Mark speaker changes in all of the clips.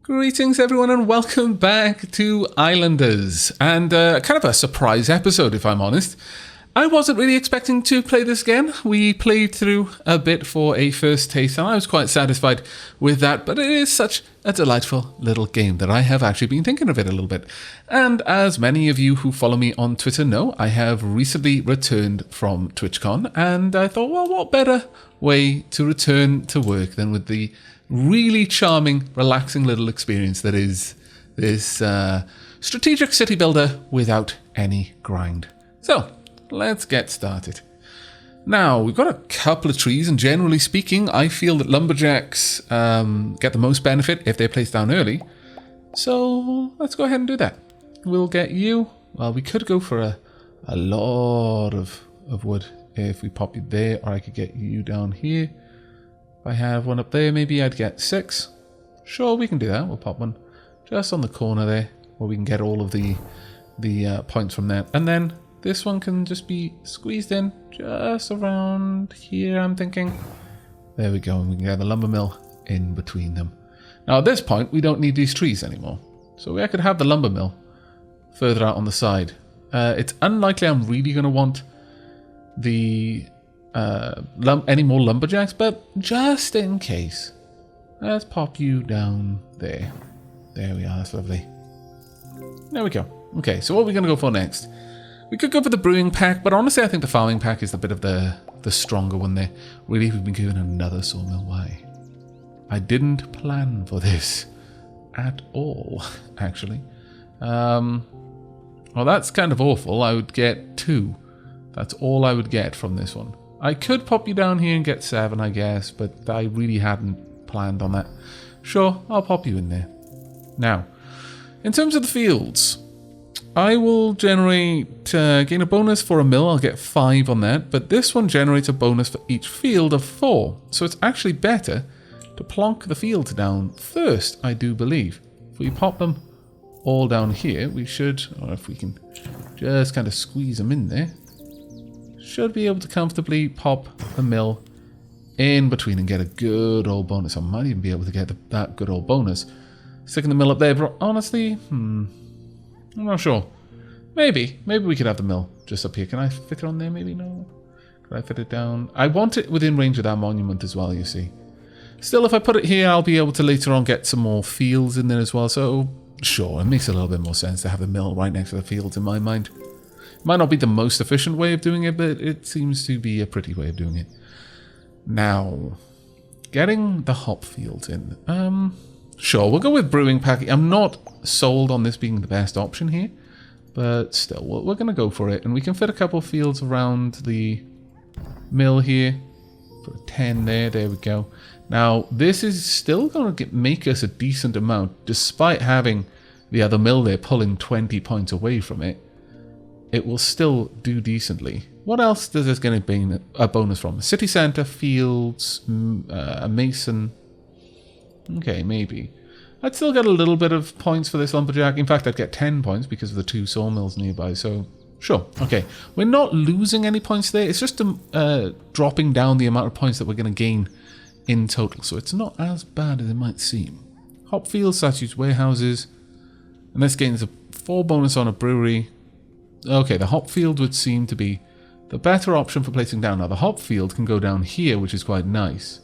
Speaker 1: Greetings everyone and welcome back to Islanders, and kind of a surprise episode if I'm honest. I wasn't really expecting to play this again. We played through a bit for a first taste and I was quite satisfied with that, but it is such a delightful little game that I have actually been thinking of it a little bit. And as many of you who follow me on Twitter know, I have recently returned from TwitchCon, and I thought, well, what better way to return to work than with the really charming, relaxing little experience that is this strategic city builder without any grind. So, let's get started. Now, we've got a couple of trees, and generally speaking, I feel that lumberjacks get the most benefit if they're placed down early. So, let's go ahead and do that. We'll get you. Well, we could go for a lot of wood if we pop you there, or I could get you down here. If I have one up there, maybe I'd get 6. Sure, we can do that. We'll pop one just on the corner there, where we can get all of the points from that. And then this one can just be squeezed in just around here, I'm thinking. There we go, and we can get the lumber mill in between them. Now at this point, we don't need these trees anymore. So I could have the lumber mill further out on the side. It's unlikely I'm really going to want the any more lumberjacks, but just in case, let's pop you down there. There we are, that's lovely. There we go. Okay, so what are we going to go for next? We could go for the brewing pack, but honestly I think the farming pack is a bit of the stronger one there. Really, we've been given another sawmill. Why? I didn't plan for this at all, actually. Well, that's kind of awful. I would get 2. That's all I would get from this one. I could pop you down here and get 7, I guess, but I really hadn't planned on that. Sure, I'll pop you in there. Now, in terms of the fields, I will generate, gain a bonus for a mill. I'll get 5 on that, but this one generates a bonus for each field of 4. So it's actually better to plonk the fields down first, I do believe. If we pop them all down here, we should, or if we can just kind of squeeze them in there, should be able to comfortably pop the mill in between and get a good old bonus. I might even be able to get that good old bonus sticking the mill up there, but honestly, I'm not sure. Maybe we could have the mill just up here. Can I fit it on there? Maybe no. Could I fit it down? I want it within range of that monument as well, you see. Still, if I put it here, I'll be able to later on get some more fields in there as well. So, sure, it makes a little bit more sense to have the mill right next to the fields in my mind. Might not be the most efficient way of doing it, but it seems to be a pretty way of doing it. Now, getting the hop fields in. Sure, we'll go with brewing pack. I'm not sold on this being the best option here, but still, we're going to go for it. And we can fit a couple of fields around the mill here. Put a 10 there. There we go. Now, this is still going to make us a decent amount, despite having the other mill there pulling 20 points away from it. It will still do decently. What else does this going to be a bonus from? City centre, fields, a mason. Okay, maybe. I'd still get a little bit of points for this lumberjack. In fact, I'd get 10 points because of the 2 sawmills nearby. So, sure. Okay, we're not losing any points there. It's just dropping down the amount of points that we're going to gain in total. So it's not as bad as it might seem. Hop fields, statues, warehouses. And this gains a 4 bonus on a brewery. Okay, the hop field would seem to be the better option for placing down. Now, the hop field can go down here, which is quite nice.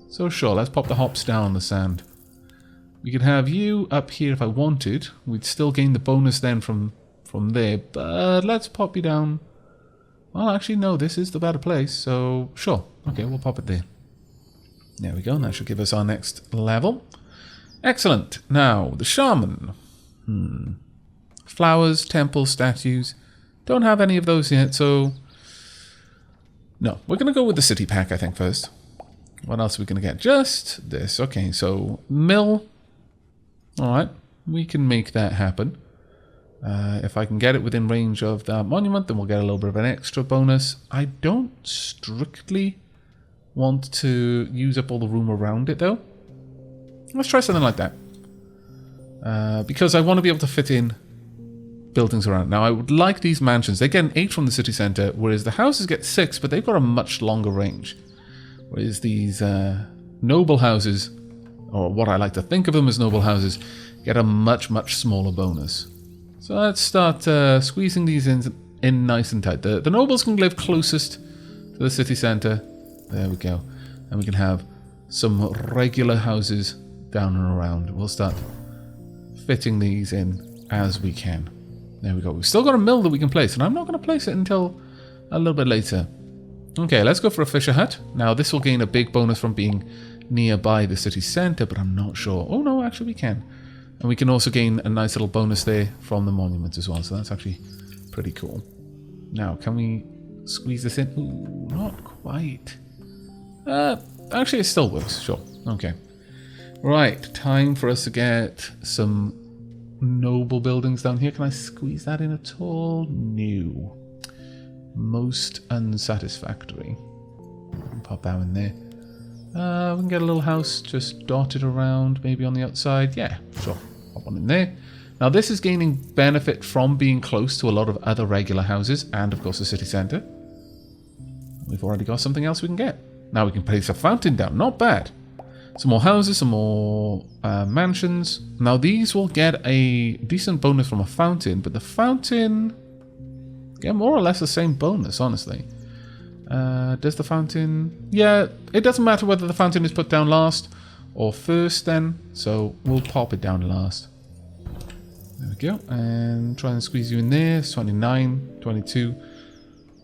Speaker 1: So sure, let's pop the hops down on the sand. We could have you up here if I wanted. We'd still gain the bonus then from there, but let's pop you down. Well, actually, no, this is the better place, so sure. Okay, we'll pop it there. There we go, and that should give us our next level. Excellent. Now, the shaman. Flowers, temples, statues. Don't have any of those yet, so no. We're going to go with the city pack, I think, first. What else are we going to get? Just this. Okay, so mill. Alright, we can make that happen. If I can get it within range of that monument, then we'll get a little bit of an extra bonus. I don't strictly want to use up all the room around it, though. Let's try something like that. Because I want to be able to fit in buildings around. Now, I would like these mansions. They get an 8 from the city centre, whereas the houses get 6, but they've got a much longer range. Whereas these noble houses or what I like to think of them as noble houses, get a much, much smaller bonus. So let's start squeezing these in nice and tight. The nobles can live closest to the city centre. There we go. And we can have some regular houses down and around. We'll start fitting these in as we can. There we go. We've still got a mill that we can place, and I'm not going to place it until a little bit later. Okay, let's go for a fisher hut. Now, this will gain a big bonus from being nearby the city centre, but I'm not sure. Oh, no, actually we can. And we can also gain a nice little bonus there from the monument as well, so that's actually pretty cool. Now, can we squeeze this in? Ooh, not quite. Actually, it still works, sure. Okay. Right, time for us to get some noble buildings down here. Can I squeeze that in at all? No. Most unsatisfactory. Pop that in there. We can get a little house just dotted around, maybe on the outside. Yeah, sure. Pop one in there. Now this is gaining benefit from being close to a lot of other regular houses and of course the city centre. We've already got something else we can get. Now we can place a fountain down. Not bad. Some more houses, some more mansions. Now these will get a decent bonus from a fountain, but the fountain get more or less the same bonus, honestly. Does the fountain... Yeah, it doesn't matter whether the fountain is put down last or first then, so we'll pop it down last. There we go, and try and squeeze you in there. It's 29, 22.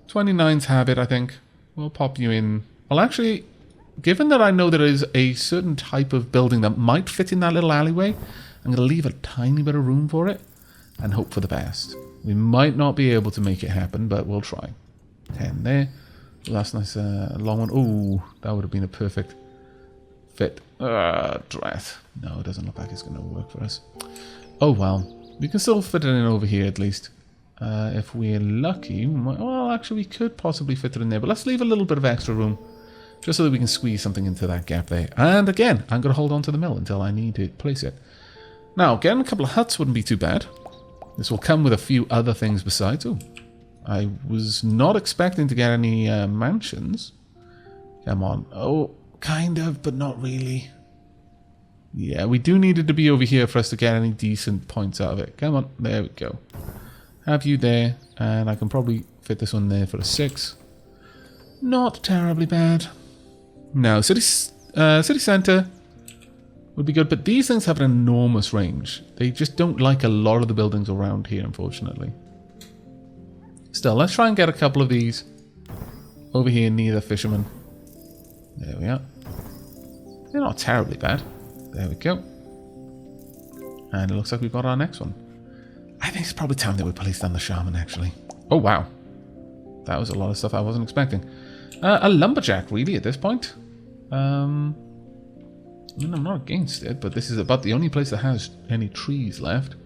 Speaker 1: 29's habit, I think. We'll pop you in. Well, actually, given that I know there is a certain type of building that might fit in that little alleyway, I'm going to leave a tiny bit of room for it and hope for the best. We might not be able to make it happen, but we'll try. 10 there. Last nice long one. Ooh, that would have been a perfect fit. Drat. No, it doesn't look like it's going to work for us. Oh well. We can still fit it in over here at least. If we're lucky, well, actually we could possibly fit it in there, but let's leave a little bit of extra room just so that we can squeeze something into that gap there. And again, I'm going to hold on to the mill until I need to place it. Now, getting a couple of huts wouldn't be too bad. This will come with a few other things besides. Oh, I was not expecting to get any mansions. Come on. Oh, kind of, but not really. Yeah, we do need it to be over here for us to get any decent points out of it. Come on, there we go. Have you there, and I can probably fit this one there for a 6. Not terribly bad. Now, city centre would be good, but these things have an enormous range. They just don't like a lot of the buildings around here, unfortunately. Still, let's try and get a couple of these over here near the fisherman. There we are. They're not terribly bad. There we go. And it looks like we've got our next one. I think it's probably time that we place down the shaman, actually. Oh, wow. That was a lot of stuff I wasn't expecting. A lumberjack, really, at this point. I mean, I'm not against it, but this is about the only place that has any trees left.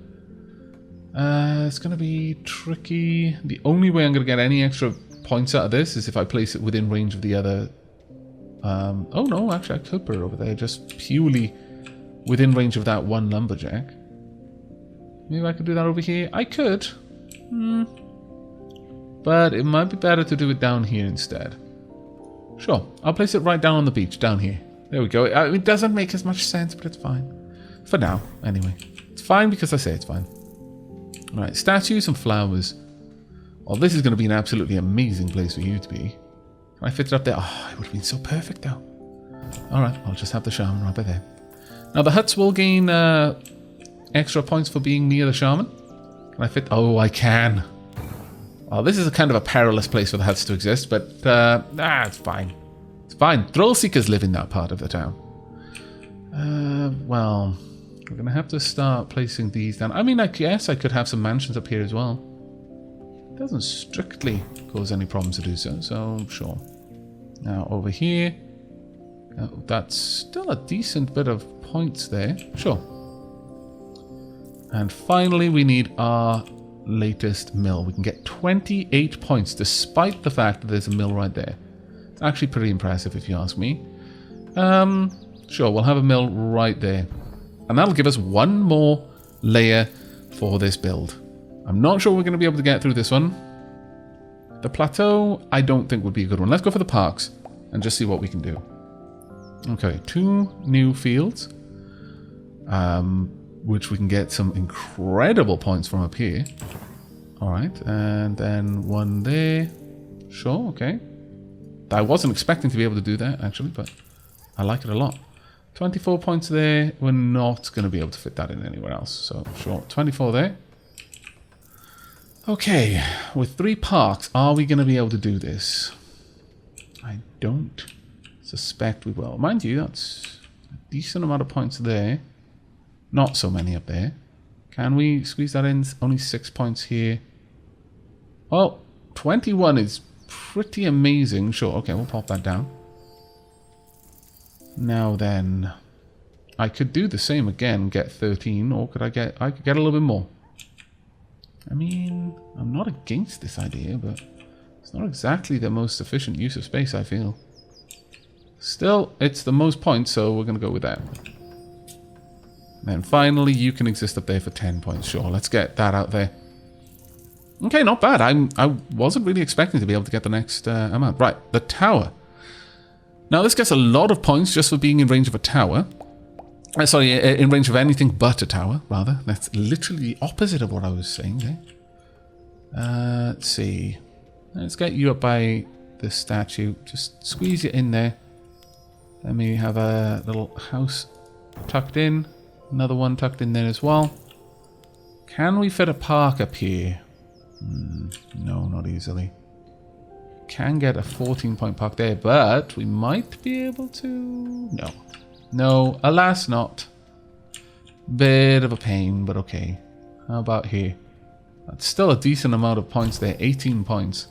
Speaker 1: It's going to be tricky. The only way I'm going to get any extra points out of this is if I place it within range of the other... oh, no, actually, I could put it over there, just purely within range of that one lumberjack. Maybe I could do that over here. I could. But it might be better to do it down here instead. Sure, I'll place it right down on the beach, down here. There we go. It doesn't make as much sense, but it's fine. For now, anyway. It's fine because I say it's fine. Alright, statues and flowers. Well, this is going to be an absolutely amazing place for you to be. Can I fit it up there? Oh, it would have been so perfect, though. Alright, I'll just have the shaman right by there. Now, the huts will gain extra points for being near the shaman. Can I fit? Oh, I can. Well, this is a kind of a perilous place for the huts to exist, but it's fine. It's fine. Thrill seekers live in that part of the town. Well, we're going to have to start placing these down. I mean, I guess I could have some mansions up here as well. It doesn't strictly cause any problems to do so, so sure. Now, over here, that's still a decent bit of points there. Sure. And finally, we need our latest mill. We can get 28 points despite the fact that there's a mill right there. It's actually pretty impressive if you ask me. Sure, we'll have a mill right there. And that'll give us one more layer for this build. I'm not sure we're going to be able to get through this one. The plateau, I don't think would be a good one. Let's go for the parks and just see what we can do. Okay, 2 new fields. which we can get some incredible points from up here. Alright, and then one there. Sure, okay. I wasn't expecting to be able to do that, actually, but I like it a lot. 24 points there. We're not going to be able to fit that in anywhere else, so sure. 24 there. Okay, with 3 parks, are we going to be able to do this? I don't suspect we will. Mind you, that's a decent amount of points there. Not so many up there. Can we squeeze that in? Only 6 points here. Well, 21 is pretty amazing. Sure, okay, we'll pop that down. Now then, I could do the same again, get 13, or I could get a little bit more. I mean, I'm not against this idea, but it's not exactly the most efficient use of space, I feel. Still, it's the most points, so we're going to go with that. And then finally, you can exist up there for 10 points. Sure, let's get that out there. Okay, not bad. I wasn't really expecting to be able to get the next amount. Right, the tower. Now, this gets a lot of points just for being in range of a tower. Sorry, in range of anything but a tower, rather. That's literally the opposite of what I was saying there. Let's see. Let's get you up by the statue. Just squeeze it in there. Then we have a little house tucked in. Another one tucked in there as well. Can we fit a park up here? No, not easily. Can get a 14-point park there, but we might be able to... No. No, alas not. Bit of a pain, but okay. How about here? That's still a decent amount of points there. 18 points.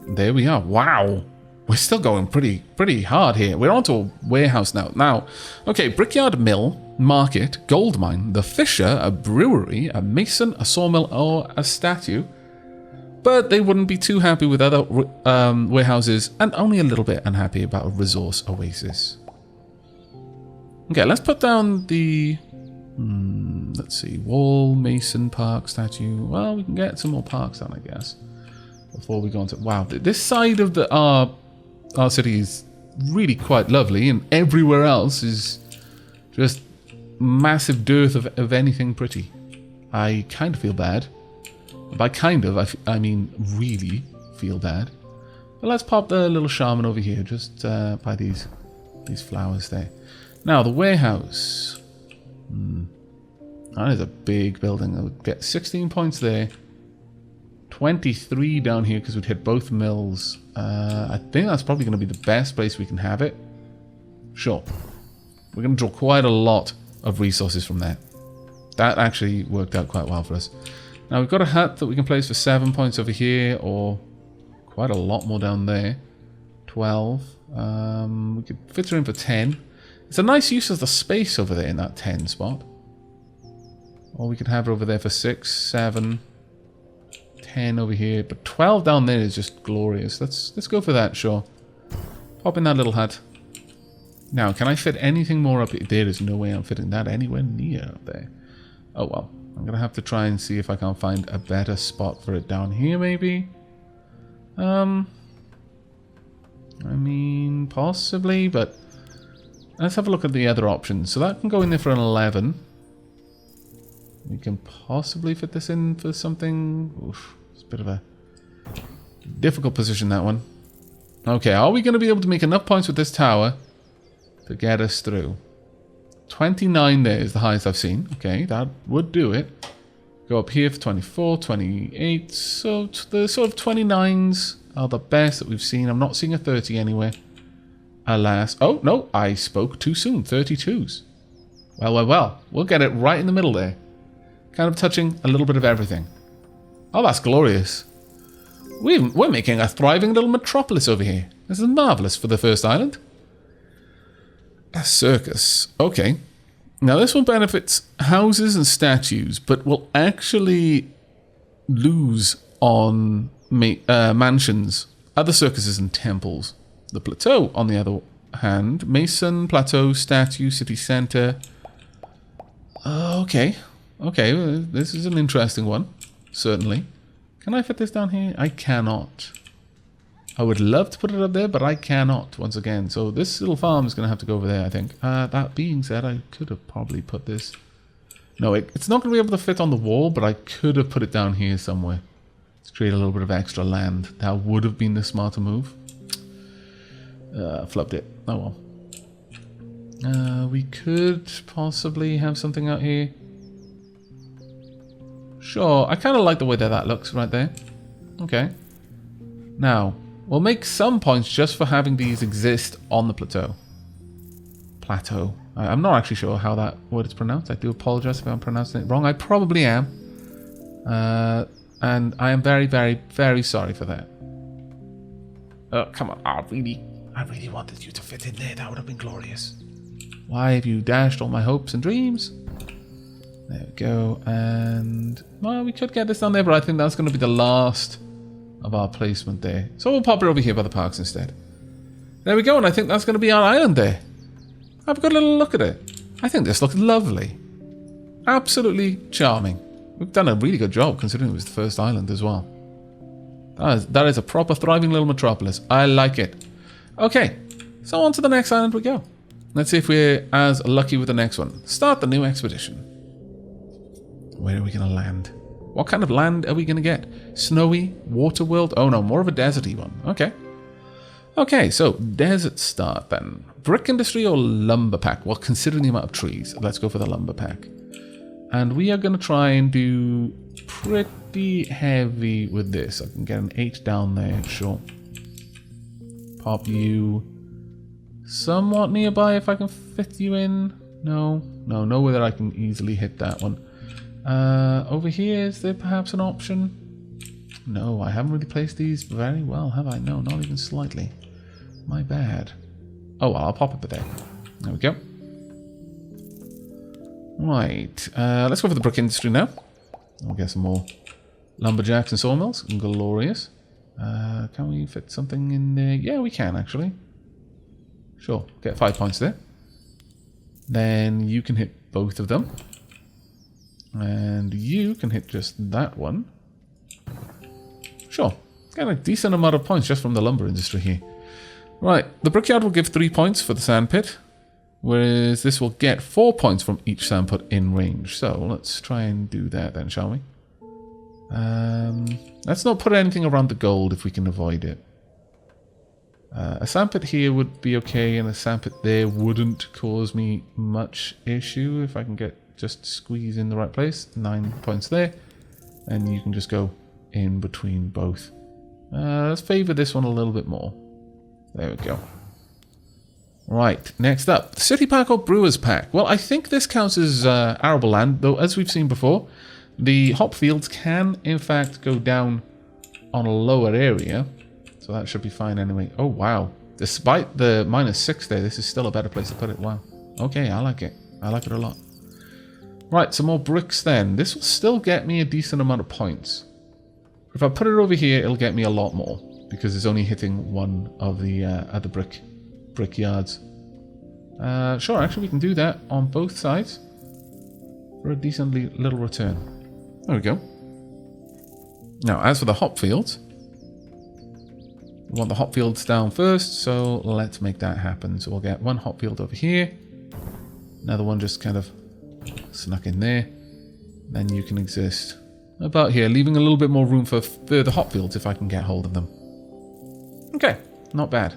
Speaker 1: There we are. Wow. We're still going pretty hard here. We're onto a warehouse now. Now, okay, brickyard, mill, market, gold mine, the fisher, a brewery, a mason, a sawmill, or a statue. But they wouldn't be too happy with other warehouses, and only a little bit unhappy about a resource oasis. Okay, let's put down the... let's see, wall, mason, park, statue. Well, we can get some more parks down, I guess, before we go into... Wow, this side of our city is really quite lovely, and everywhere else is just massive dearth of anything pretty. I kind of feel bad. By kind of, I mean really feel bad. But let's pop the little shaman over here, just by these flowers there. Now, the warehouse. That is a big building. I would get 16 points there. 23 down here because we'd hit both mills. I think that's probably going to be the best place we can have it. Sure. We're going to draw quite a lot of resources from that. That actually worked out quite well for us. Now we've got a hut that we can place for 7 points over here, or quite a lot more down there. 12. We could fit her in for 10. It's a nice use of the space over there in that 10 spot. Or we could have her over there for 6, 7, 10 over here. But 12 down there is just glorious. Let's go for that, sure. Pop in that little hut. Now, can I fit anything more up here? There is no way I'm fitting that anywhere near up there. Oh well. I'm going to have to try and see if I can find a better spot for it down here, maybe. I mean, possibly, but let's have a look at the other options. So that can go in there for an 11. We can possibly fit this in for something. Oof, it's a bit of a difficult position, that one. Okay, are we going to be able to make enough points with this tower to get us through? 29 there is the highest I've seen. Okay, that would do it. Go up here for 24, 28. So the sort of 29s are the best that we've seen. I'm not seeing a 30 anywhere. Alas. Oh, no, I spoke too soon. 32s. Well, well, well. We'll get it right in the middle there. Kind of touching a little bit of everything. Oh, that's glorious. We're making a thriving little metropolis over here. This is marvellous for the first island. A circus. Okay. Now this one benefits houses and statues, but will actually lose on mansions, other circuses and temples. The plateau, on the other hand, mason, plateau, statue, city centre. Okay. Okay, this is an interesting one. Certainly. Can I fit this down here? I cannot. I would love to put it up there, but I cannot, once again. So this little farm is going to have to go over there, I think. That being said, I could have probably put this... No, it's not going to be able to fit on the wall, but I could have put it down here somewhere. To create a little bit of extra land. That would have been the smarter move. Flubbed it. Oh well. We could possibly have something out here. Sure, I kind of like the way that looks right there. Okay. Now, we'll make some points just for having these exist on the plateau. Plateau. I'm not actually sure how that word is pronounced. I do apologize if I'm pronouncing it wrong. I probably am. And I am very, very, very sorry for that. Oh, come on. I really wanted you to fit in there. That would have been glorious. Why have you dashed all my hopes and dreams? There we go. And, well, we could get this down there, but I think that's going to be the last of our placement there. So we'll pop it over here by the parks instead. There we go, and I think that's going to be our island there. Have a good little look at it. I think this looks lovely. Absolutely charming. We've done a really good job considering it was the first island as well. That is a proper thriving little metropolis. I like it. Okay, so on to the next island we go. Let's see if we're as lucky with the next one. Start the new expedition. Where are we going to land? What kind of land are we going to get? Snowy? Water world? Oh no, more of a deserty one. Okay. Okay, so desert start then. Brick industry or lumber pack? Well, considering the amount of trees, let's go for the lumber pack. And we are going to try and do pretty heavy with this. I can get an 8 down there, sure. Pop you somewhat nearby if I can fit you in. No, nowhere that I can easily hit that one. Over here, is there perhaps an option? No, I haven't really placed these very well, have I? No, not even slightly. My bad. Oh, well, I'll pop it there. There we go. Right, let's go for the brick industry now. We'll get some more lumberjacks and sawmills. Glorious. Can we fit something in there? Yeah, we can, actually. Sure, get 5 points there. Then you can hit both of them. And you can hit just that one. Sure, get a decent amount of points just from the lumber industry here. Right, the brickyard will give 3 points for the sandpit. Whereas this will get 4 points from each sandpit in range. So let's try and do that then, shall we? Let's not put anything around the gold if we can avoid it. A sandpit here would be okay, and a sandpit there wouldn't cause me much issue if I can get just squeeze in the right place. 9 points there, and you can just go in between both. Let's favor this one a little bit more. There we go. Right, next up, the City Pack or Brewers Pack. Well, I think this counts as arable land, though as we've seen before, the hop fields can in fact go down on a lower area, so that should be fine anyway. Oh wow, despite the -6 there, this is still a better place to put it. Wow. Okay, I like it. I like it a lot. Right, some more bricks then. This will still get me a decent amount of points. If I put it over here, it'll get me a lot more, because it's only hitting one of the other brick yards. Sure, actually we can do that on both sides for a decently little return. There we go. Now, as for the hop fields, we want the hop fields down first, so let's make that happen. So we'll get one hop field over here, another one just kind of snuck in there, then you can exist about here, leaving a little bit more room for further hop fields if I can get hold of them. Okay, not bad.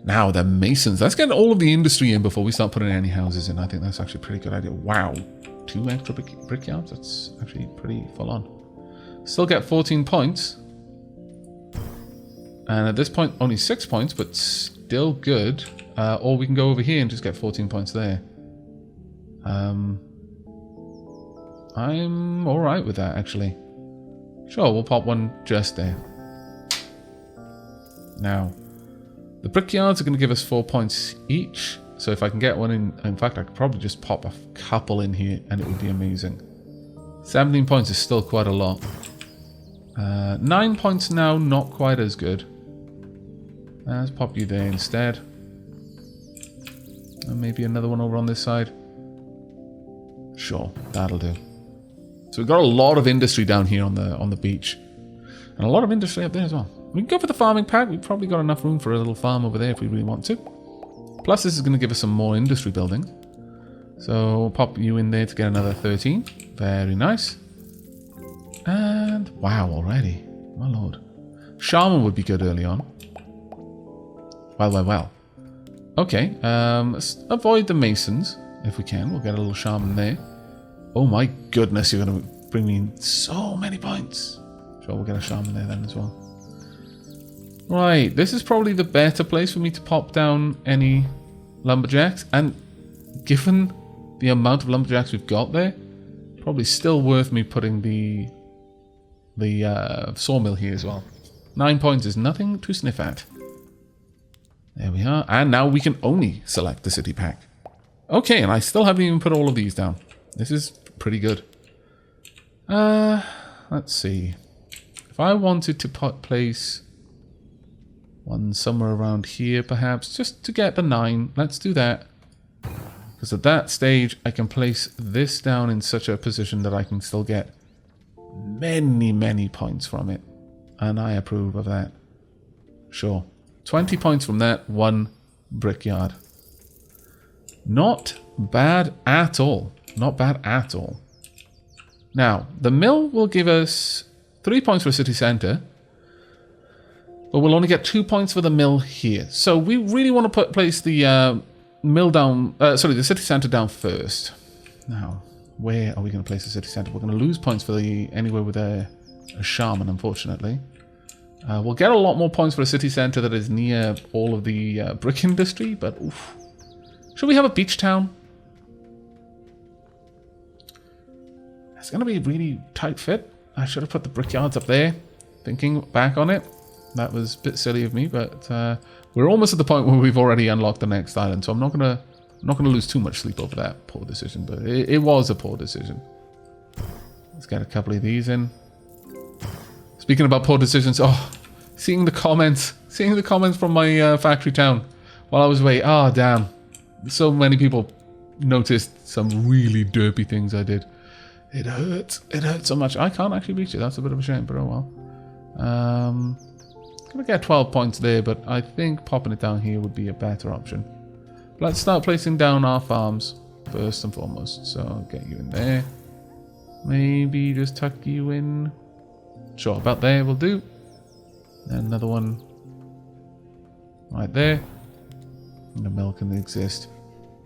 Speaker 1: Now, the masons. Let's get all of the industry in before we start putting any houses in. I think that's actually a pretty good idea. Wow. 2 extra brickyards? That's actually pretty full on. Still get 14 points. And at this point, only 6 points, but still good. Or we can go over here and just get 14 points there. I'm alright with that, actually. Sure, we'll pop one just there. Now, the brickyards are going to give us 4 points each. So if I can get one in fact, I could probably just pop a couple in here and it would be amazing. 17 points is still quite a lot. 9 points now, not quite as good. Let's pop you there instead. And maybe another one over on this side. Sure, that'll do. So we've got a lot of industry down here on the beach. And a lot of industry up there as well. We can go for the farming pack. We've probably got enough room for a little farm over there if we really want to. Plus, this is going to give us some more industry buildings. So, we'll pop you in there to get another 13. Very nice. And, wow, already. My lord. Shaman would be good early on. Well. Okay, let's avoid the masons, if we can. We'll get a little shaman there. Oh my goodness, you're going to bring me in so many points. Sure, we'll get a shaman there then as well. Right, this is probably the better place for me to pop down any lumberjacks. And given the amount of lumberjacks we've got there, probably still worth me putting the sawmill here as well. 9 points is nothing to sniff at. There we are. And now we can only select the city pack. Okay, and I still haven't even put all of these down. This is pretty good. Let's see. If I wanted to place one somewhere around here, perhaps, just to get the 9, let's do that. Because at that stage, I can place this down in such a position that I can still get many points from it. And I approve of that. Sure. 20 points from that, 1 brickyard. Not bad at all. Not bad at all. Now, the mill will give us 3 points for a city centre. But we'll only get 2 points for the mill here. So we really want to place the mill down... the city centre down first. Now, where are we going to place the city centre? We're going to lose points for anywhere with a shaman, unfortunately. We'll get a lot more points for a city centre that is near all of the brick industry, but oof. Should we have a beach town? It's going to be a really tight fit. I should have put the brickyards up there. Thinking back on it, that was a bit silly of me, but we're almost at the point where we've already unlocked the next island, so I'm not gonna lose too much sleep over that poor decision, but it was a poor decision. Let's get a couple of these in. Speaking about poor decisions, seeing the comments from my factory town while I was away. Oh, damn. So many people noticed some really derpy things I did. It hurts. It hurts so much. I can't actually reach it. That's a bit of a shame, but oh well. Gonna get 12 points there, but I think popping it down here would be a better option. Let's start placing down our farms first and foremost. So I'll get you in there. Maybe just tuck you in. Sure, about there will do. And another one right there. And the mill can exist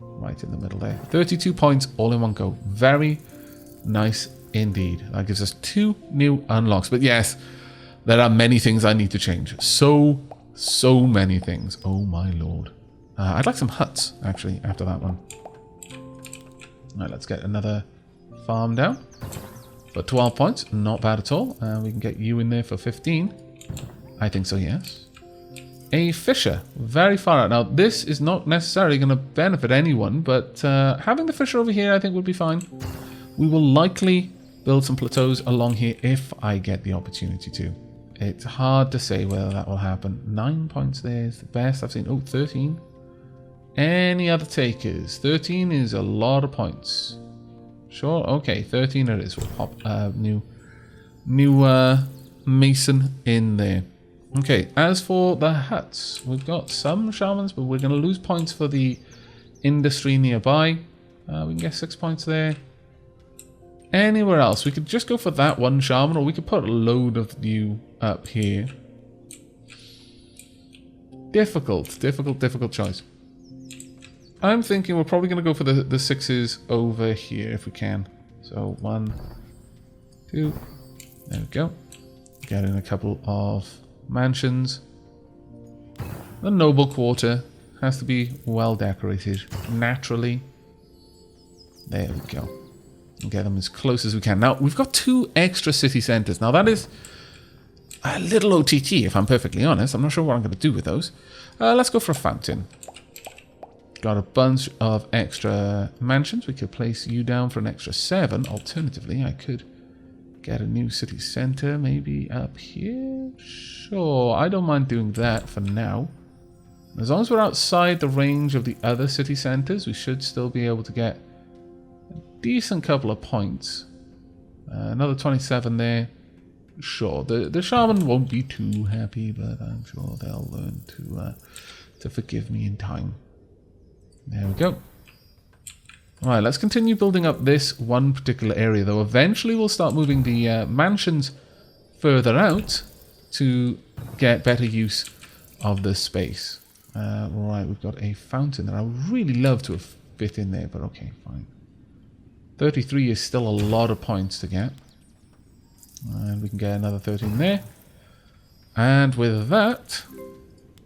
Speaker 1: right in the middle there. 32 points all in one go. Very nice indeed. That gives us 2 new unlocks. But yes, there are many things I need to change. So many things. Oh my lord. I'd like some huts, actually, after that one. Alright, let's get another farm down. But 12 points, not bad at all. We can get you in there for 15. I think so, yes. A fisher, very far out. Now, this is not necessarily going to benefit anyone, but having the fisher over here I think would be fine. We will likely build some plateaus along here if I get the opportunity to. It's hard to say whether that will happen. 9 points there is the best I've seen. Oh, 13. Any other takers? 13 is a lot of points. Sure, okay, 13 it is. We'll pop new mason in there. Okay, as for the huts, we've got some shamans, but we're going to lose points for the industry nearby. We can get 6 points there. Anywhere else, we could just go for that one shaman, or we could put a load of you up here. Difficult choice. I'm thinking we're probably going to go for the 6s over here if we can. So 1, 2, there we go. Get in a couple of mansions. The noble quarter has to be well decorated naturally. There we go. We'll get them as close as we can. Now, we've got 2 extra city centres. Now, that is a little OTT, if I'm perfectly honest. I'm not sure what I'm going to do with those. Let's go for a fountain. Got a bunch of extra mansions. We could place you down for an extra 7. Alternatively, I could get a new city centre maybe up here. Sure, I don't mind doing that for now. As long as we're outside the range of the other city centres, we should still be able to get a decent couple of points. Another 27 there. Sure, the shaman won't be too happy, but I'm sure they'll learn to forgive me in time. There we go. Alright, let's continue building up this one particular area, though. Eventually we'll start moving the mansions further out to get better use of the space. Right, we've got a fountain that I would really love to have fit in there, but okay, fine. 33 is still a lot of points to get. And we can get another 13 there. And with that,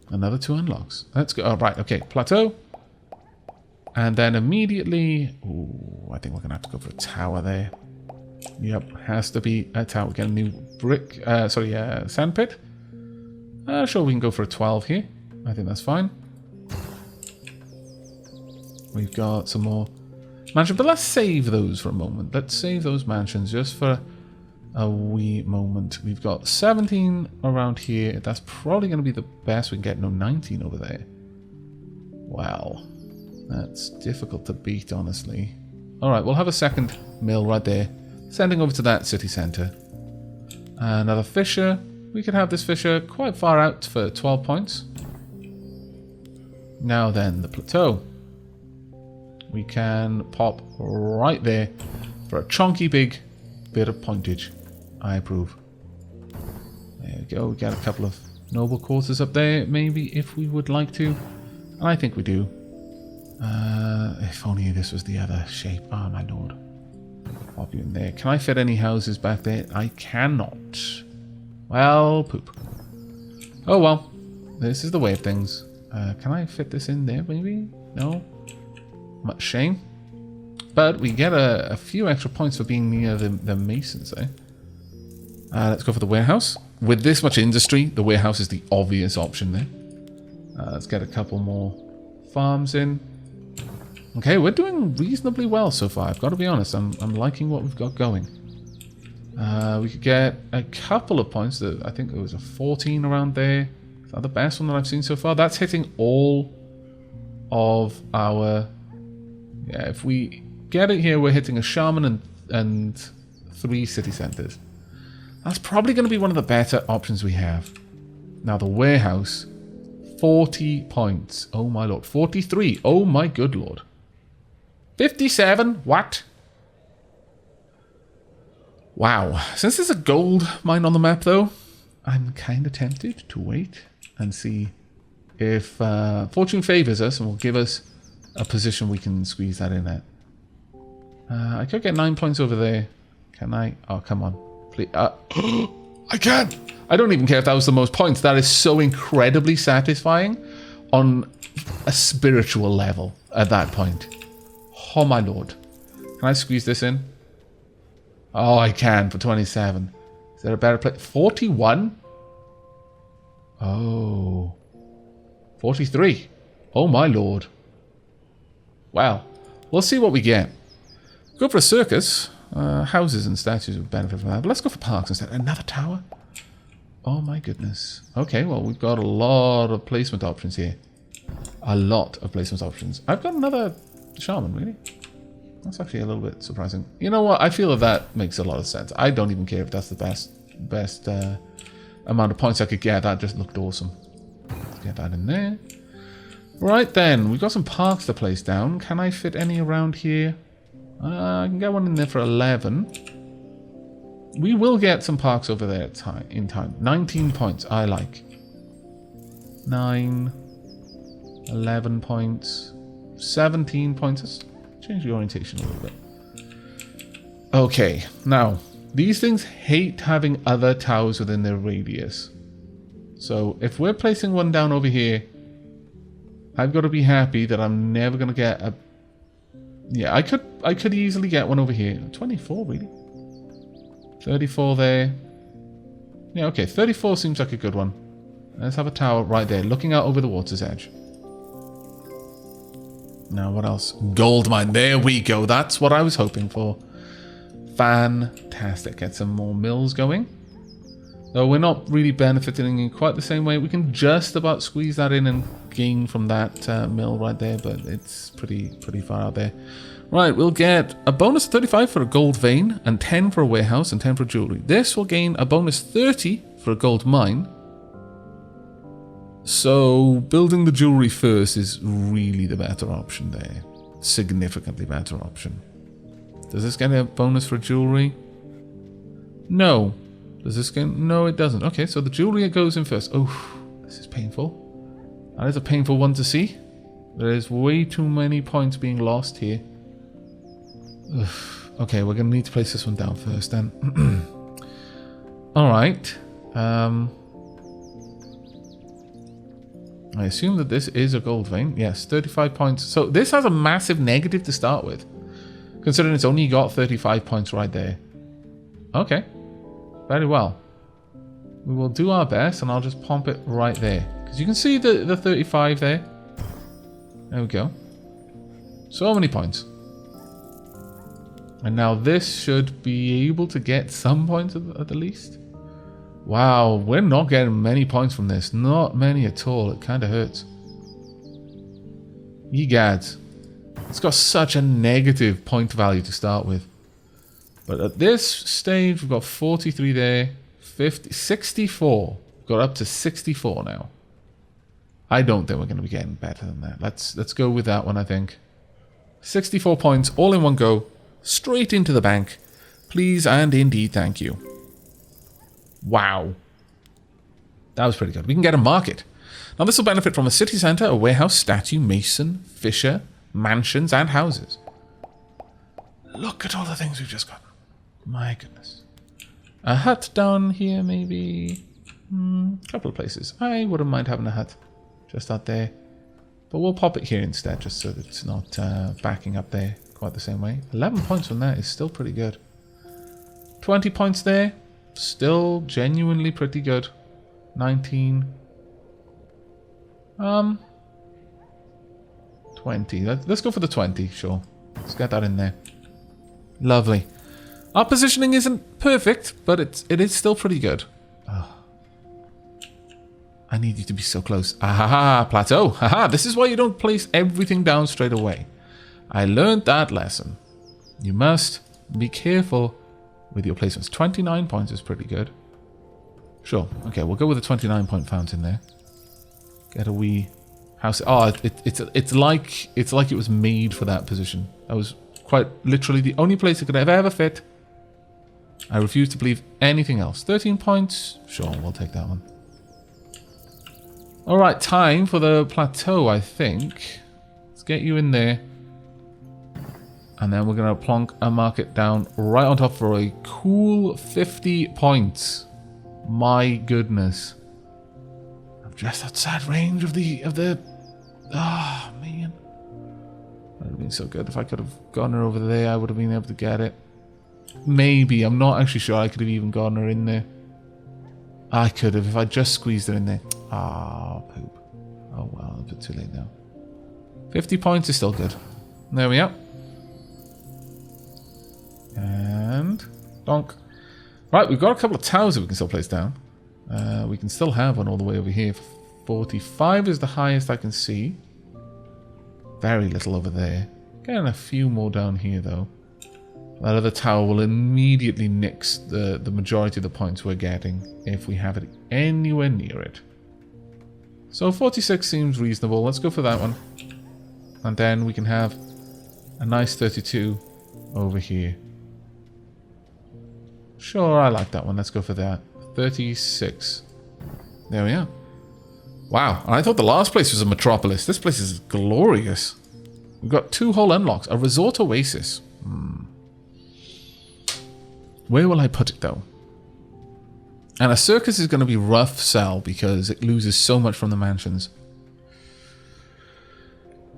Speaker 1: another 2 unlocks. Let's go. Oh, right, okay, plateau. And then immediately... Ooh, I think we're going to have to go for a tower there. Yep, has to be a tower. Get a new brick... sand pit. Sure, we can go for a 12 here. I think that's fine. We've got some more mansions, but let's save those for a moment. Let's save those mansions just for a wee moment. We've got 17 around here. That's probably going to be the best we can get. No, 19 over there. Wow. That's difficult to beat, honestly. Alright, we'll have a second mill right there. Sending over to that city centre. Another fissure. We could have this fissure quite far out for 12 points. Now then, the plateau. We can pop right there for a chunky big bit of pointage. I approve. There we go. We got a couple of noble quarters up there, maybe, if we would like to. And I think we do. If only this was the other shape. Oh, my lord. Pop you in there. Can I fit any houses back there? I cannot. Well, poop. Oh, well. This is the way of things. Can I fit this in there, maybe? No? Much shame. But we get a few extra points for being near the masons, eh? Let's go for the warehouse. With this much industry, the warehouse is the obvious option there. Let's get a couple more farms in. Okay, we're doing reasonably well so far. I've got to be honest. I'm liking what we've got going. We could get a couple of points. I think there was a 14 around there. Is that the best one that I've seen so far? That's hitting all of our... Yeah, if we get it here, we're hitting a shaman and 3 city centres. That's probably going to be one of the better options we have. Now, the warehouse, 40 points. Oh, my lord. 43. Oh, my good lord. 57? What? Wow. Since there's a gold mine on the map, though, I'm kind of tempted to wait and see if fortune favours us and will give us a position we can squeeze that in at. I could get 9 points over there. Can I? Oh, come on. Please. I can! I don't even care if that was the most points. That is so incredibly satisfying on a spiritual level at that point. Oh, my lord. Can I squeeze this in? Oh, I can for 27. Is there a better place? 41? Oh. 43. Oh, my lord. Well, we'll see what we get. Go for a circus. Houses and statues would benefit from that. But let's go for parks instead. Another tower? Oh, my goodness. Okay, well, we've got a lot of placement options here. A lot of placement options. I've got another shaman, really. That's actually a little bit surprising. You know what? I feel that makes a lot of sense. I don't even care if that's the best amount of points I could get. That just looked awesome. Let's get that in there. Right then, we've got some parks to place down. Can I fit any around here? I can get one in there for 11. We will get some parks over there in time. 19 points, I like. 9, 11 points, 17 points. Let's change the orientation a little bit. Okay, now, these things hate having other towers within their radius. So, if we're placing one down over here, I've got to be happy that I'm never going to get a... Yeah, I could easily get one over here. 24, really? 34 there. Yeah, okay, 34 seems like a good one. Let's have a tower right there, looking out over the water's edge. Now, what else? Gold mine. There we go. That's what I was hoping for. Fantastic. Get some more mills going. Though we're not really benefiting in quite the same way. We can just about squeeze that in and gain from that mill right there, but it's pretty far out there. Right, we'll get a bonus 35 for a gold vein, and 10 for a warehouse, and 10 for jewelry. This will gain a bonus 30 for a gold mine. So building the jewelry first is really the better option there. Significantly better option. Does this get a bonus for jewelry? No. Does this get... No, it doesn't. Okay, so the jewelry goes in first. Oh, this is painful. That is a painful one to see. There is way too many points being lost here. Ugh. Okay, we're going to need to place this one down first then. Alright. I assume that this is a gold vein. Yes, 35 points. So this has a massive negative to start with, considering it's only got 35 points right there. Okay. Very well. We will do our best, and I'll just pump it right there. Because you can see the 35 there. There we go. So many points. And now this should be able to get some points at the least. Wow, we're not getting many points from this. Not many at all. It kind of hurts. Ye gads. It's got such a negative point value to start with. But at this stage, we've got 43 there. 50, 64. Got up to 64 now. I don't think we're going to be getting better than that. Let's go with that one, I think. 64 points, all in one go. Straight into the bank. Please and indeed thank you. Wow. That was pretty good. We can get a market. Now this will benefit from a city centre, a warehouse, statue, mason, fisher, mansions and houses. Look at all the things we've just got. My goodness. A hut down here maybe. A couple of places. I wouldn't mind having a hut just out there. But we'll pop it here instead just so that it's not backing up there quite the same way. 11 points from that is still pretty good. 20 points there. Still genuinely pretty good. 19. 20. Let's go for the 20, sure. Let's get that in there. Lovely. Our positioning isn't perfect, but it is still pretty good. Oh. I need you to be so close. Ahaha, plateau. Haha, this is why you don't place everything down straight away. I learned that lesson. You must be careful with your placements. 29 points is pretty good. Sure. Okay, we'll go with a 29 point fountain there. Get a wee house. Oh, it's like it was made for that position. That was quite literally the only place it could ever fit. I refuse to believe anything else. 13 points. Sure, we'll take that one. Alright, time for the plateau, I think. Let's get you in there. And then we're going to plonk a market down right on top for a cool 50 points. My goodness. I'm just outside range of the... Ah, man. That would have been so good. If I could have gotten her over there, I would have been able to get it. Maybe. I'm not actually sure I could have even gotten her in there. I could have if I just squeezed her in there. Ah, poop. Oh, well, a bit too late now. 50 points is still good. There we are. And donk. Right, we've got a couple of towers that we can still place down. We can still have one all the way over here. 45 is the highest I can see. Very little over there. Getting a few more down here though. That other tower will immediately nix the majority of the points we're getting if we have it anywhere near it. So 46 seems reasonable. Let's go for that one. And then we can have a nice 32 over here. Sure, I like that one. Let's go for that. 36. There we are. Wow, I thought the last place was a Metropolis. This place is glorious. We've got 2 whole unlocks. A resort oasis. Where will I put it, though? And a circus is going to be rough sell because it loses so much from the mansions.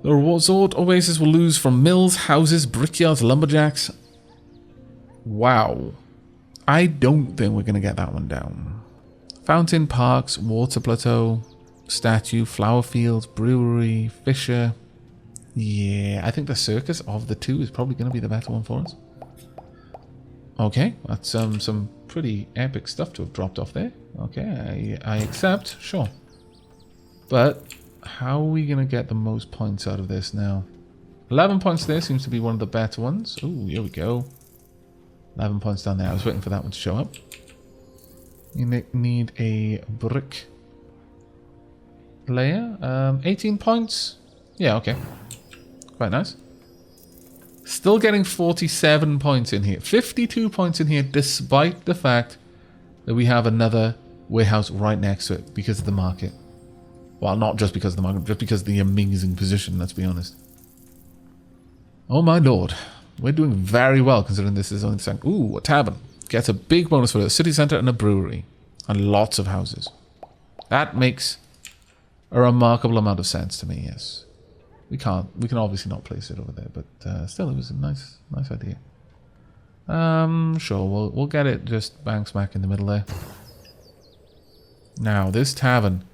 Speaker 1: The resort oasis will lose from mills, houses, brickyards, lumberjacks. Wow. I don't think we're going to get that one down. Fountain, parks, water plateau, statue, flower fields, brewery, fisher. Yeah, I think the circus of the two is probably going to be the better one for us. Okay, that's some pretty epic stuff to have dropped off there. Okay, I accept, sure. But how are we going to get the most points out of this now? 11 points there seems to be one of the better ones. Oh, here we go. 11 points down there. I was waiting for that one to show up. You need a brick layer. 18 points. Yeah, okay. Quite nice. Still getting 47 points in here. 52 points in here, despite the fact that we have another warehouse right next to it because of the market. Well, not just because of the market, just because of the amazing position, let's be honest. Oh my lord. We're doing very well considering this is only the second. Ooh, a tavern. Gets a big bonus for it. A city centre and a brewery. And lots of houses. That makes a remarkable amount of sense to me, yes. We can obviously not place it over there, but still it was a nice idea. Sure, we'll get it just bang smack in the middle there. Now, this tavern.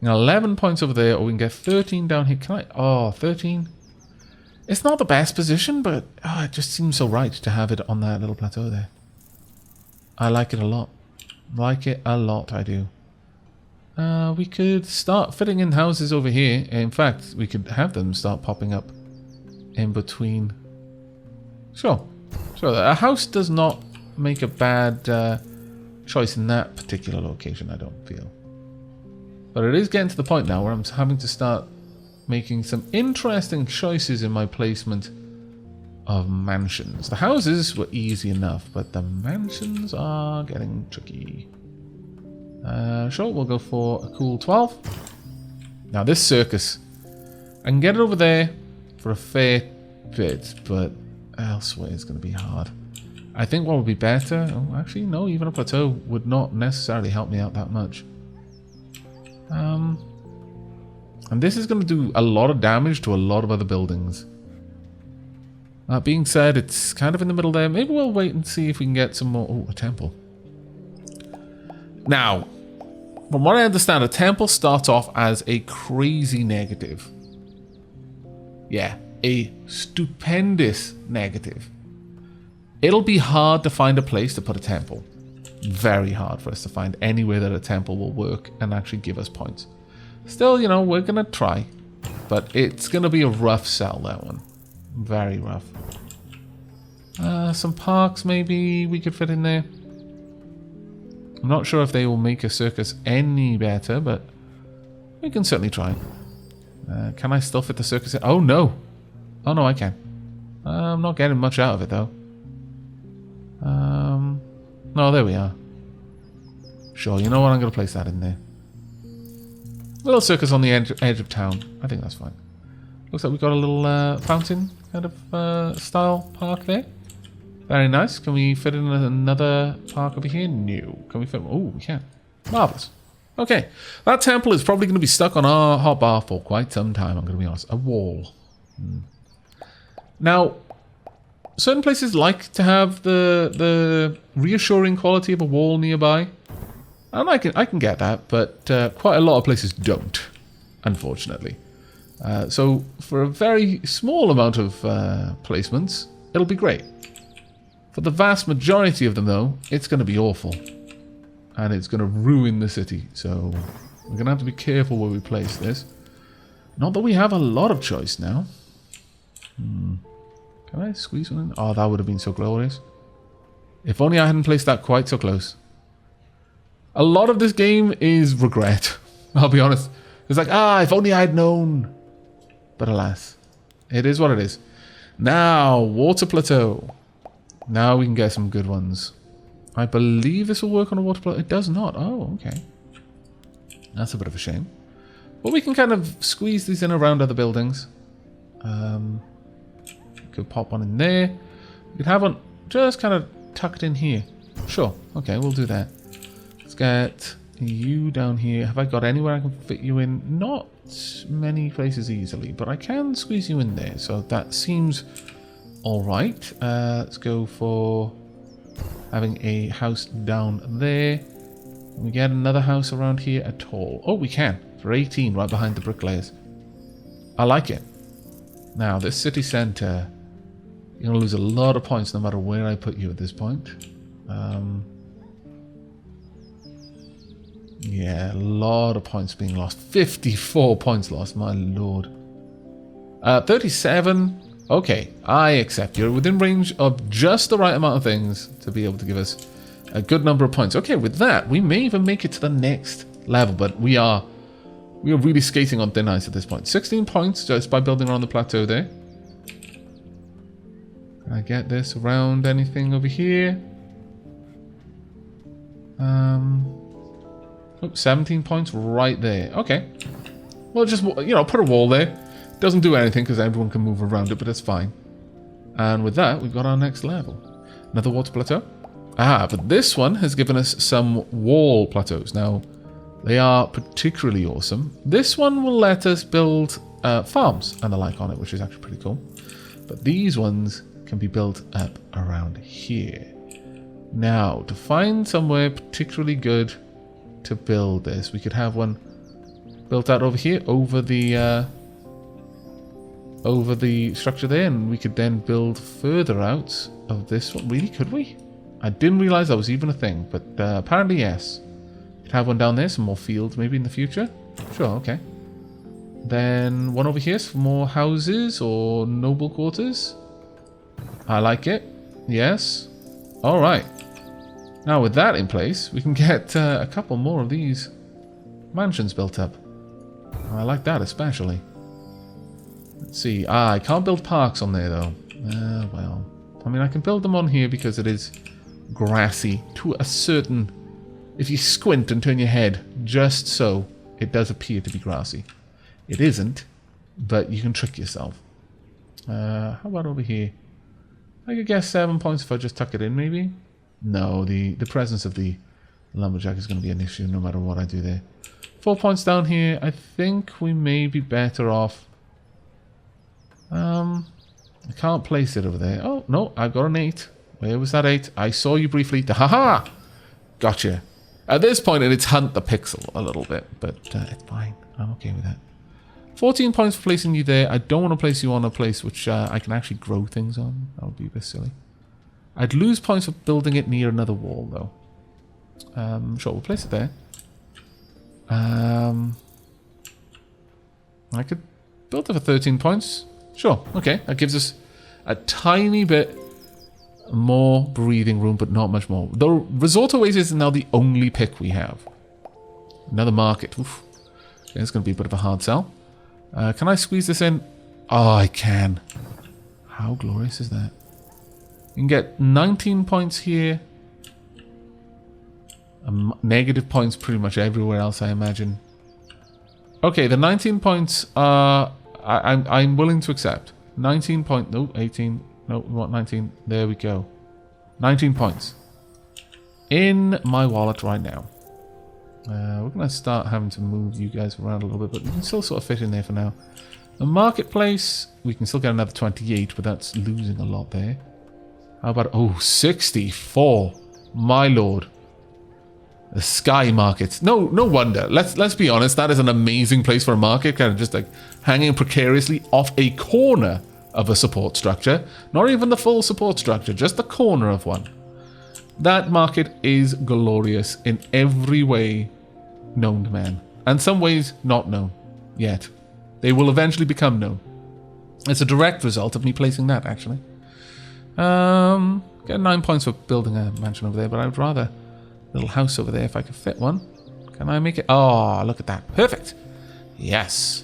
Speaker 1: 11 points over there, or we can get 13 down here. Can I? Oh, 13. It's not the best position, but it just seems so right to have it on that little plateau there. I like it a lot. Like it a lot, I do. We could start fitting in houses over here. In fact, we could have them start popping up in between. Sure. A house does not make a bad choice in that particular location, I don't feel. But it is getting to the point now where I'm having to start making some interesting choices in my placement of mansions. The houses were easy enough, but the mansions are getting tricky. Sure, we'll go for a cool 12. Now this circus, I can get it over there for a fair bit, but elsewhere it's going to be hard. I think what would be better, actually no, even a plateau would not necessarily help me out that much. And this is going to do a lot of damage to a lot of other buildings. That being said, it's kind of in the middle there. Maybe we'll wait and see if we can get some more. Oh, a temple. Now, from what I understand, a temple starts off as a crazy negative. Yeah, a stupendous negative. It'll be hard to find a place to put a temple. Very hard for us to find anywhere that a temple will work and actually give us points. Still, you know, we're going to try. But it's going to be a rough sell, that one. Very rough. Some parks maybe we could fit in there. I'm not sure if they will make a circus any better, but we can certainly try. Can I still fit the circus in? Oh, no. Oh, no, I can. I'm not getting much out of it, though. No, there we are. Sure, you know what? I'm going to place that in there. Little circus on the edge of town. I think that's fine. Looks like we've got a little fountain kind of style park there. Very nice. Can we fit in another park over here? No. Can we fit? Oh, we can. Marvelous. Okay. That temple is probably going to be stuck on our hotbar for quite some time, I'm going to be honest. A wall. Now, certain places like to have the reassuring quality of a wall nearby. And I can get that, but quite a lot of places don't, unfortunately. So for a very small amount of placements, it'll be great. For the vast majority of them, though, it's going to be awful. And it's going to ruin the city. So we're going to have to be careful where we place this. Not that we have a lot of choice now. Can I squeeze one in? Oh, that would have been so glorious. If only I hadn't placed that quite so close. A lot of this game is regret. I'll be honest. It's like, if only I had known. But alas, it is what it is. Now, water plateau. Now we can get some good ones. I believe this will work on a water plateau. It does not. Oh, okay. That's a bit of a shame. But we can kind of squeeze these in around other buildings. Could pop one in there. We could have one just kind of tucked in here. Sure. Okay, we'll do that. Let's get you down here. Have I got anywhere I can fit you in? Not many places easily, but I can squeeze you in there. So that seems all right. Let's go for having a house down there. Can we get another house around here at all? Oh, we can. For 18, right behind the bricklayers. I like it. Now, this city centre. You're going to lose a lot of points no matter where I put you at this point. Yeah, a lot of points being lost. 54 points lost, my lord. 37. Okay, I accept. You're within range of just the right amount of things to be able to give us a good number of points. Okay, with that, we may even make it to the next level, but we are really skating on thin ice at this point. 16 points just by building around the plateau there. Can I get this around anything over here? 17 points right there. Okay. Well, just, you know, put a wall there. Doesn't do anything because everyone can move around it, but it's fine. And with that, we've got our next level. Another water plateau. But this one has given us some wall plateaus. Now, they are particularly awesome. This one will let us build farms and the like on it, which is actually pretty cool. But these ones can be built up around here. Now, to find somewhere particularly good to build this, we could have one built out over here, over the structure there, and we could then build further out of this one. Really, could we? I didn't realize that was even a thing, but apparently yes. Could have one down there, some more fields maybe in the future. Sure, okay. Then one over here for more houses or noble quarters. I like it. Yes. All right. Now with that in place, we can get a couple more of these mansions built up. I like that especially. Let's see. I can't build parks on there though. Well, I mean I can build them on here because it is grassy to a certain... If you squint and turn your head just so, it does appear to be grassy. It isn't, but you can trick yourself. How about over here? I could guess 7 points if I just tuck it in, maybe? No, the presence of the lumberjack is going to be an issue no matter what I do there. 4 points down here. I think we may be better off. I can't place it over there. Oh, no, I've got an 8. Where was that 8? I saw you briefly. Ha-ha! Gotcha. At this point, it's hunt the pixel a little bit, but it's fine. I'm okay with that. 14 points for placing you there. I don't want to place you on a place which I can actually grow things on. That would be a bit silly. I'd lose points for building it near another wall, though. Sure, we'll place it there. I could build it for 13 points. Sure, okay. That gives us a tiny bit more breathing room, but not much more. The resort oasis is now the only pick we have. Another market. Oof. Okay, it's going to be a bit of a hard sell. Can I squeeze this in? Oh, I can. How glorious is that? You can get 19 points here. Negative points pretty much everywhere else, I imagine. Okay, the 19 points are... I'm willing to accept. 19 point... No, 18... No, we want 19. There we go. 19 points. In my wallet right now. We're going to start having to move you guys around a little bit, but we can still sort of fit in there for now. The marketplace, we can still get another 28, but that's losing a lot there. How about... Oh, 64. My lord. The sky market. No wonder. Let's be honest. That is an amazing place for a market. Kind of just like hanging precariously off a corner of a support structure. Not even the full support structure, just the corner of one. That market is glorious in every way known to man. And some ways not known yet. They will eventually become known. It's a direct result of me placing that, actually. Get 9 points for building a mansion over there, but I would rather a little house over there if I could fit one. Can I make it? Oh, look at that. Perfect. Yes.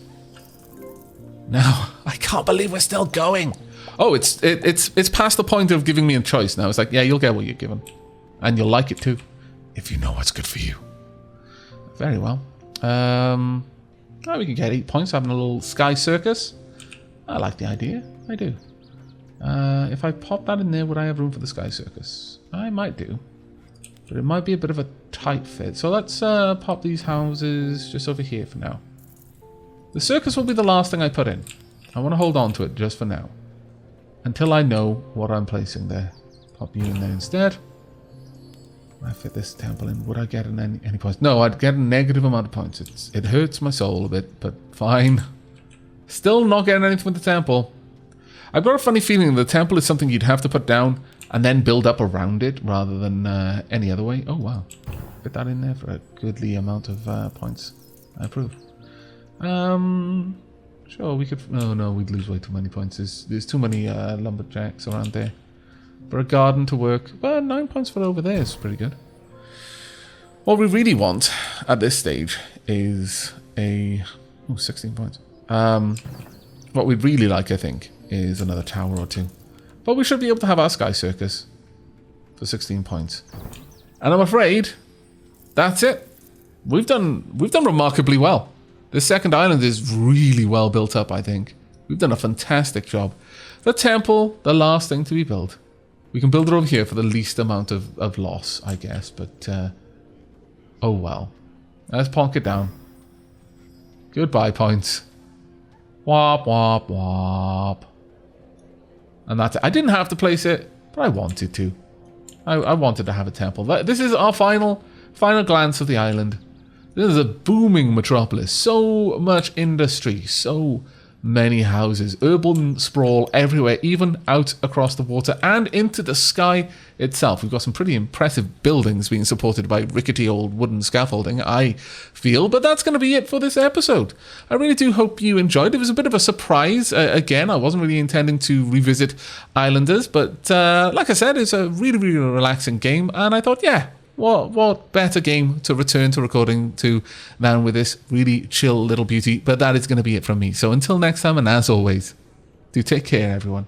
Speaker 1: Now, I can't believe we're still going. Oh, it's past the point of giving me a choice now. It's like, yeah, you'll get what you're given. And you'll like it too. If you know what's good for you. Very well. Oh, we can get 8 points having a little sky circus. I like the idea. I do. If I pop that in there, would I have room for the sky circus? I might do. But it might be a bit of a tight fit. So let's pop these houses just over here for now. The circus will be the last thing I put in. I want to hold on to it just for now. Until I know what I'm placing there. Pop you in there instead. I fit this temple in. Would I get any points? No, I'd get a negative amount of points. It hurts my soul a bit, but fine. Still not getting anything with the temple. I've got a funny feeling the temple is something you'd have to put down and then build up around it rather than any other way. Oh, wow. Put that in there for a goodly amount of points. I approve. Sure, we could... No, we'd lose way too many points. There's too many lumberjacks around there for a garden to work. Well, 9 points for over there is pretty good. What we really want at this stage is a... Oh, 16 points. What we'd really like, I think, is another tower or two. But we should be able to have our Sky Circus for 16 points. And I'm afraid that's it. We've done remarkably well. This second island is really well built up, I think. We've done a fantastic job. The temple, the last thing to be built. We can build it over here for the least amount of loss, I guess. But, oh well. Let's plonk it down. Goodbye, points. Wop, wop, wop. And that's it. I didn't have to place it, but I wanted to. I wanted to have a temple. This is our final glance of the island. This is a booming metropolis. So much industry. So many houses. Urban sprawl everywhere, even out across the water and into the sky itself. We've got some pretty impressive buildings being supported by rickety old wooden scaffolding, I feel. But that's going to be it for this episode. I really do hope you enjoyed. It was a bit of a surprise. Again, I wasn't really intending to revisit Islanders, but like I said, it's a really, really relaxing game. And I thought, yeah, what better game to return to recording to than with this really chill little beauty. But that is going to be it from me. So until next time, and as always, do take care, everyone.